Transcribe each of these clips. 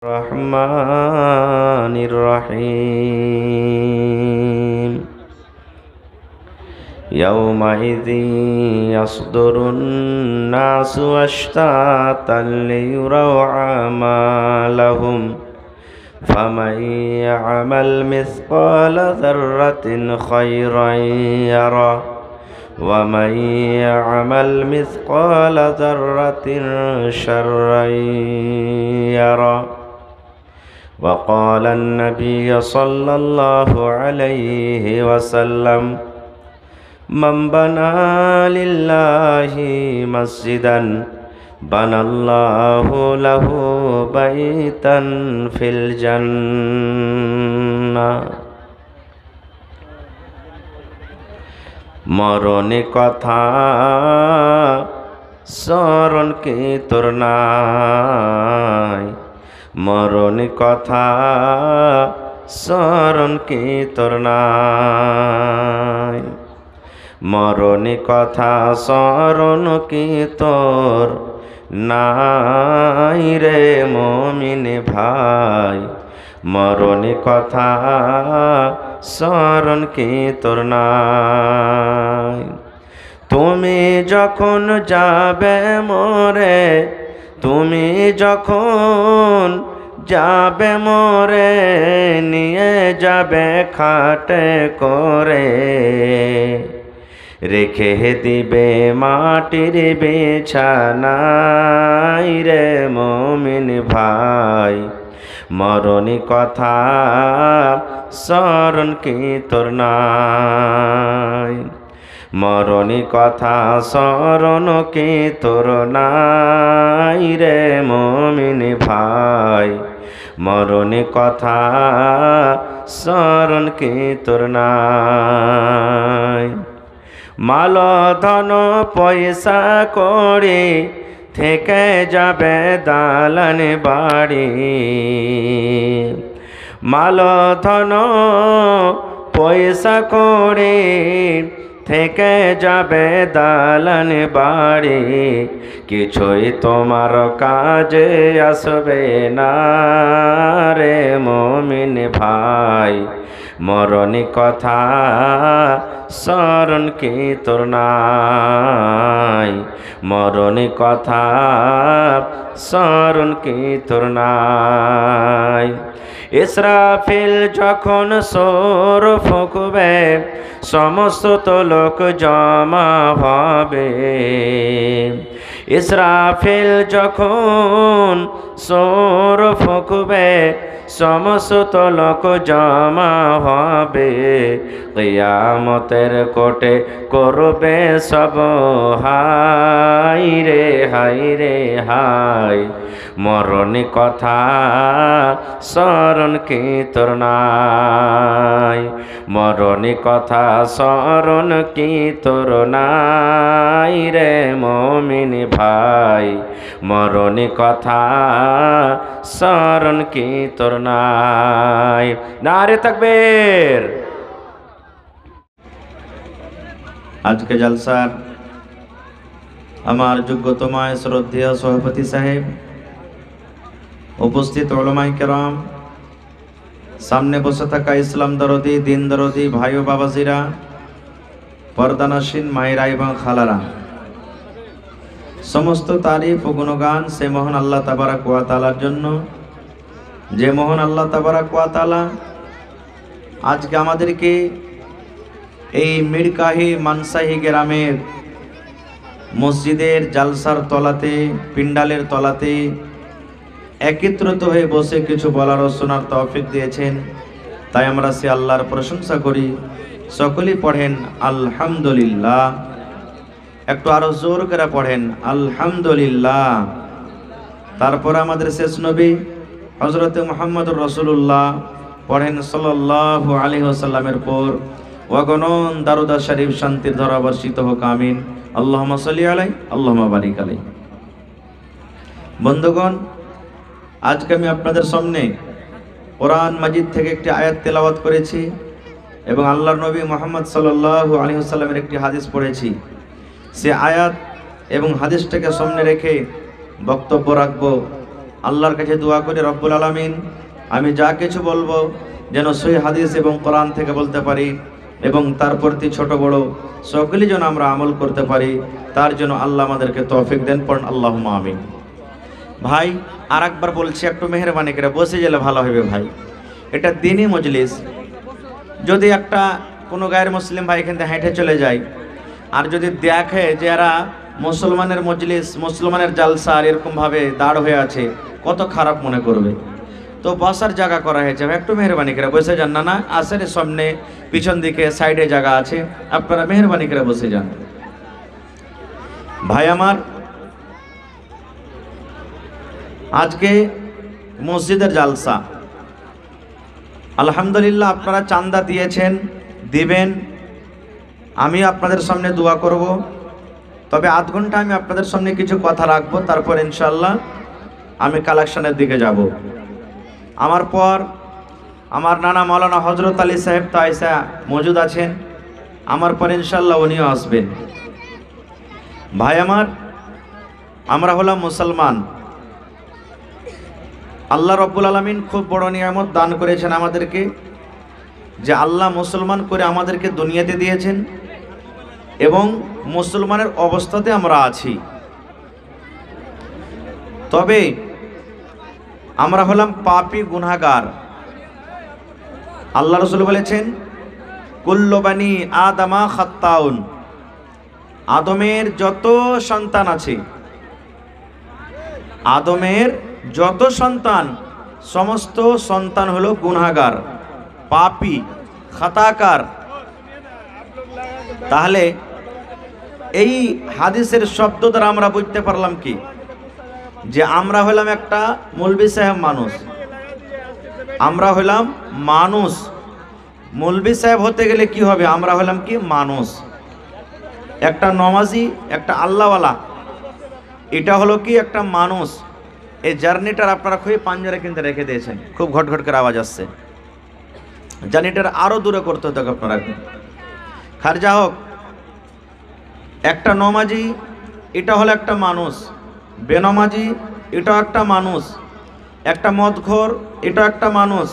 الرحمن الرحيم يومئذ يصدر الناس أشتاتا ليروا أعمالهم فمن يعمل مثقال ذرة خيرا يره ومن يعمل مثقال ذرة شرا يره وقال النبي صلى الله عليه وسلم من بنى لله مسجدا بنى الله له بيتا في الجنة মরণে কথা স্মরণ কি তোর নাই, মরণে কথা স্মরণ কি তোর নাই, মরণে কথা স্মরণ কি তোর নাই রে মুমিন ভাই, মরণে কথা স্মরণ কি তোর নাই। তুমি যখন যাবে মরে, তুমি যখন যাবে মরে, নিয়ে যাবে খাটে করে, রেখে দিবে মাটির বিছানায় রে মুমিন ভাই, মরণী কথা স্মরণ কি তোর নাই, মরণী কথা স্মরণ কি তোর নাই রে মুমিন ভাই, মরণী কথা স্মরণ কি তোর নাই। মাল ধন পয়সা করে থেকে যাবে দালান বাড়ি, মাল ধন পয়সা করে থেকে যাবে দালান বাড়ি, কিছুই তোমার কাজে আসবে না রে মুমিন ভাই, মরণী কথা স্মরণ কি তোর নাই, মরণী কথা স্মরণ কি তোর নাই। ইসরাফিল যখন সোর ফুঁকবে, সমস্ত লোক জমা হবে, ইসরাফিল যখন সোর ফুঁকবে, সমস্ত লোক জমা হবে, কিয়ামতের কোটে করবে সব হাই রে হাই রে হাই, মরণী কথা স্মরণ কি তোর নাই, মরণী কথা স্মরণ কি তোর নাই রে মুমিন ভাই, মরণী কথা স্মরণ কি তোর নাই। নারে তাকবীর। আজকে জলসার আমার যোগ্যতম শ্রদ্ধেয় সভাপতি সাহেব, উপস্থিত উলামায়ে কেরাম, সামনে বসে থাকা ইসলাম দরদি দিন দরদি ভাই ও বাবাজিরা, পর্দানাসীন মায়েরা এবং খালারা, সমস্ত তারিফ ও গুণগান সে মহান আল্লাহ তাবারাক ওয়া তাআলার জন্য, যে মহান আল্লাহ তাবারাক ওয়া তাআলা আজকে আমাদেরকে এই মিরকাহি মানসাহি গ্রামের মসজিদের জালসার তলাতে, পিন্ডালের তলাতে একত্রিত হয়ে বসে কিছু বলার ও শোনার তৌফিক দিয়েছেন, তাই আমরা সে আল্লাহর প্রশংসা করি। সকলেই পড়েন আলহামদুলিল্লাহ। একটু আরো জোর করে পড়েন আলহামদুলিল্লাহ। তারপর আমাদের শেষ নবী হযরত মুহাম্মদুর রাসূলুল্লাহ পড়েন সাল্লাল্লাহু আলাইহি ওয়াসাল্লামের পর ওয়াগনন দারুদা শরীফ শান্তির ধারা বর্ষিত হোক, আমিন। আল্লাহুম্মা সাল্লি আলাইহি আল্লাহুম্মা বারিক আলাইহি। বন্ধুগণ, আজকে আমি আপনাদের সামনে কোরআন মাজিদ থেকে একটি আয়াত তেলাওয়াত করেছি এবং আল্লাহর নবী মুহাম্মদ সাল্লাল্লাহু আলাইহি ওয়াসাল্লামের একটি হাদিস পড়েছি। সে আয়াত এবং হাদিসটাকে সামনে রেখে বক্তব্য রাখবো। আল্লাহর কাছে দোয়া করি রব্বুল আলামিন আমি যা কিছু বলবো যেন সহিহ হাদিস এবং কোরআন থেকে বলতে পারি এবং তার প্রতি ছোট বড় সকলেই যেন আমরা আমল করতে পারি, তার জন্য আল্লাহ আমাদেরকে তৌফিক দেন। পড়ুন আল্লাহুম্মা আমিন। ভাই আরেকবার বলছি, একটু মেহরবানি করে বসে গেলে ভালো হবে ভাই। এটা দিনই মজলিস। যদি একটা কোনো গায়ের মুসলিম ভাই এখান থেকে হেঁটে চলে যায় আর যদি দেখে যে এরা মুসলমানের মজলিস, মুসলমানের জালসা আর এরকমভাবে দাঁড় হয়ে আছে, কত খারাপ মনে করবে। তো বসার জায়গা করা হয়েছে, একটু মেহরবানি করে বসে যান। না আসেন, সামনে পিছন দিকে সাইডে জায়গা আছে, আপনারা মেহরবানি করে বসে যান। ভাই আমার, আজকে মসজিদের জালসা, আলহামদুলিল্লাহ আপনারা চান্দা দিয়েছেন, দিবেন, আমি আপনাদের সামনে দোয়া করব। তবে আধ ঘন্টা আমি আপনাদের সামনে কিছু কথা রাখবো, তারপর ইনশাআল্লাহ আমি কালেকশনের দিকে যাব। আমার পর আমার নানা মাওলানা হযরত আলী সাহেব তাইসা মজুদ আছেন, আমার পর ইনশাআল্লাহ উনিও আসবেন। ভাই আমার, আমরা হলাম মুসলমান। আল্লাহ রব্বুল আলামিন খুব বড় নিয়ামত দান করেছেন আমাদেরকে, যে আল্লাহ মুসলমান করে আমাদেরকে দুনিয়াতে দিয়েছেন এবং মুসলমানের অবস্থাতে আমরা আছি। তবে আমরা হলাম পাপী, গুনাহগার। আল্লাহ রাসূল বলেছেন কুল্লু বানি আদামা খাত্তাউন, আদমের যত সন্তান আছে, আদমের যত সন্তান, সমস্ত সন্তান হলো গুনাহগার, পাপী, খাতাকার। তাহলে এই হাদিসের শব্দ দ্বারা আমরা বুঝতে পারলাম কি, যে আমরা হলাম একটা মৌলবি সাহেব মানুষ, আমরা হলাম মানুষ। মৌলবি সাহেব হতে গেলে কি হবে, আমরা হলাম কি মানুষ। একটা নমাজি, একটা আল্লাহওয়ালা, এটা হলো কি একটা মানুষ। এই জার্নিটার আপনারা খুবই পাঞ্জারে কিনতে রেখে দিয়েছেন, খুব ঘটঘট করে আওয়াজ আসছে। জার্নিটার আরো দূরে করতে হতো আপনারা। খার যা হোক, একটা নমাজি এটা হলো একটা মানুষ, বেনমাজি এটাও একটা মানুষ, একটা মদখোর এটাও একটা মানুষ,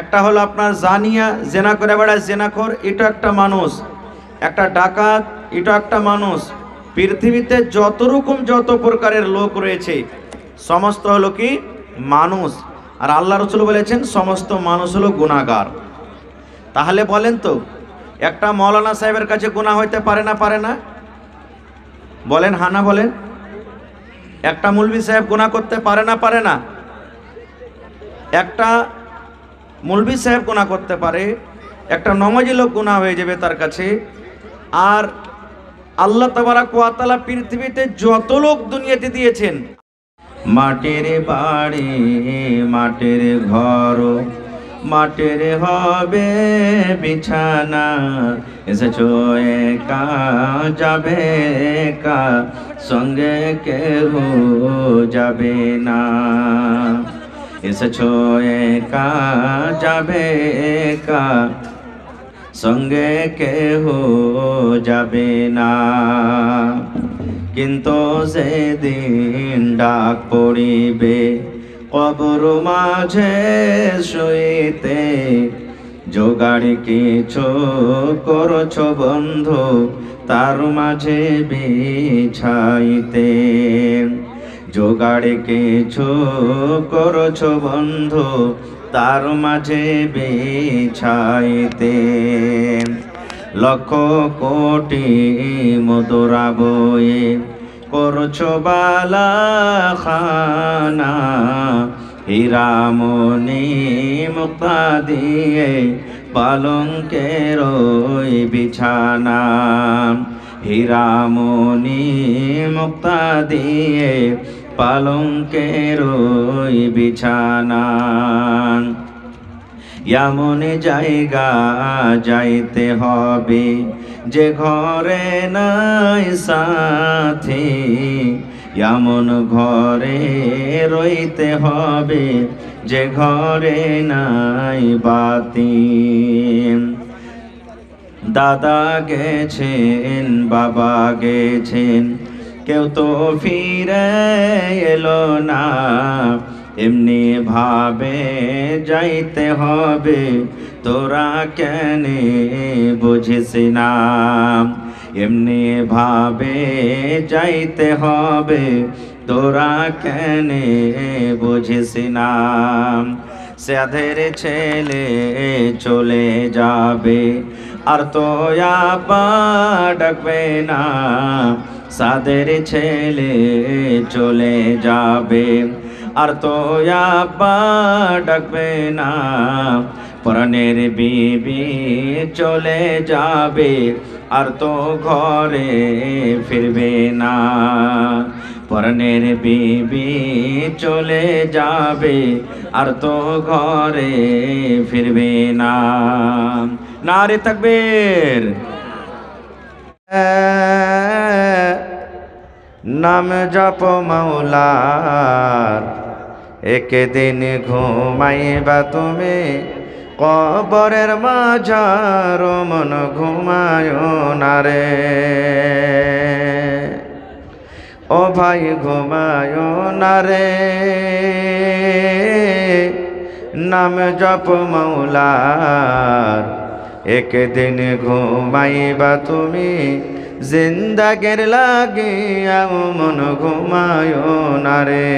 একটা হলো আপনার জানিয়া, জেনা করে বেড়ায় জেনাখোর, এটা একটা মানুষ, একটা ডাকাত এটা একটা মানুষ। পৃথিবীতে যত প্রকারের লোক রয়েছে সমস্ত হলো কি মানুষ। আর আল্লাহ রাসূল বলেছেন সমস্ত মানুষ হলো গুনাহগার। তাহলে বলেন তো, একটা মৌলানা সাহেবের কাছে গুনাহ হইতে পারে না? পারে না? বলেন হ্যাঁ না বলেন। একটা মৌলভী সাহেব গুনাহ করতে পারে না? পারে না? একটা মৌলভী সাহেব গুনাহ করতে পারে, একটা নমাজি লোক গুনাহ হয়ে যাবে তার কাছে। আর আল্লাহ তাবারাক ওয়া তাআলা পৃথিবীতে যত লোক দুনিয়াতে দিয়েছেন, মাটির বাড়ি, মাটির ঘর, মাটির হবে বিছানা, এসেছো একা যাবে একা, সঙ্গে কেহ যাবে না। এসেছো একা যাবে একা, সঙ্গে কেহ যাবে না। কিন্তু সেদিন ডাক পড়িবে কবর মাঝে শুইতে, জোগাড় কিছু করছ বন্ধু তার মাঝে বিছাইতে। জোগাড় কিছু করছ বন্ধু তার মাঝে বিছাইতে। লক্ষ কোটি মুদ্রা বয়ে করছো বালা খানা, হীরামণি মুক্তা দিয়ে পালঙ্কের ওই বিছানা। হীরামণি মুক্তা দিয়ে পালঙ্কের ওই বিছানা। এমন জায়গা যাইতে হবে যে ঘরে নাই সাথী, এমন ঘরে রইতে হবে যে ঘরে নাই বাতি। দাদা গেছেন, বাবা গেছেন, কেউ তো ফিরে এলো না, এমনি ভাবে যাইতে হবে, তোরা কেনে বুঝিস না। এমনি ভাবে যাইতে হবে, তোরা কেনে বুঝিস না। সাধের ছেলে চলে যাবে, আর তো আবার ডাকবে না। সাধের ছেলে চলে যাবে, আর তো আবার ডাকবে না। প্রাণের বিবি চলে যাবে, আর তো ঘরে ফিরবে না। প্রাণের বিবি চলে যাবে, আর তো ঘরে ফিরবে না। নারে তাকবীর। নাম জপ মাওলার, একদিন ঘুমাইবা তুমি কবরের মাঝার, মন ঘুমায় না রে। ও ভাই ঘুমায় না রে, নাম জপ মাওলার, একদিন ঘুমাইবা তুমি জিন্দাগের লাগিয়া, মন ঘুমায় না রে।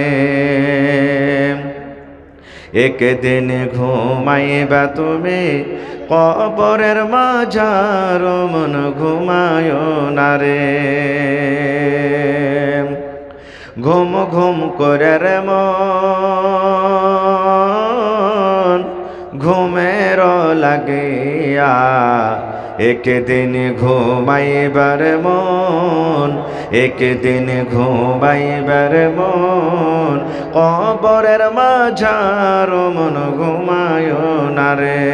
একদিন ঘুমাইবা তুমি কবরের মাঝার, মন ঘুমায় না রে। ঘুম ঘুম করে রে মন ঘুমের লাগিয়া, একদিন ঘুমাইবার মন, একদিন ঘুমাইবার মন, কবরের মাঝার, মন ঘুমায় না রে।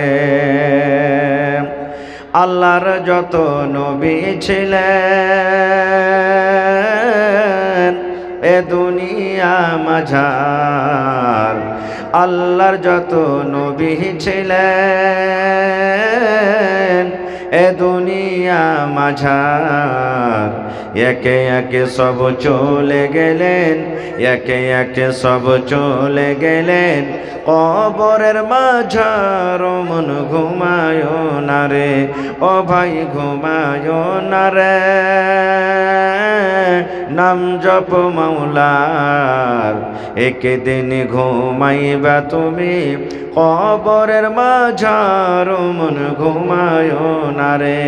আল্লাহর যত নবী ছিলেন এ দুনিয়া মাঝার, আল্লাহর যত নবী ছিলেন এ দুনিয়া মাঝার, একে একে সব চলে গেলেন, একে একে সব চলে গেলেন কবরের মাঝার, মন ঘুমায় না রে। ও ভাই ঘুমায় না রে, নাম জপ মাওলার, একদিন ঘুমাইবা তুমি কবরের মাঝার, মন ঘুমায় না রে।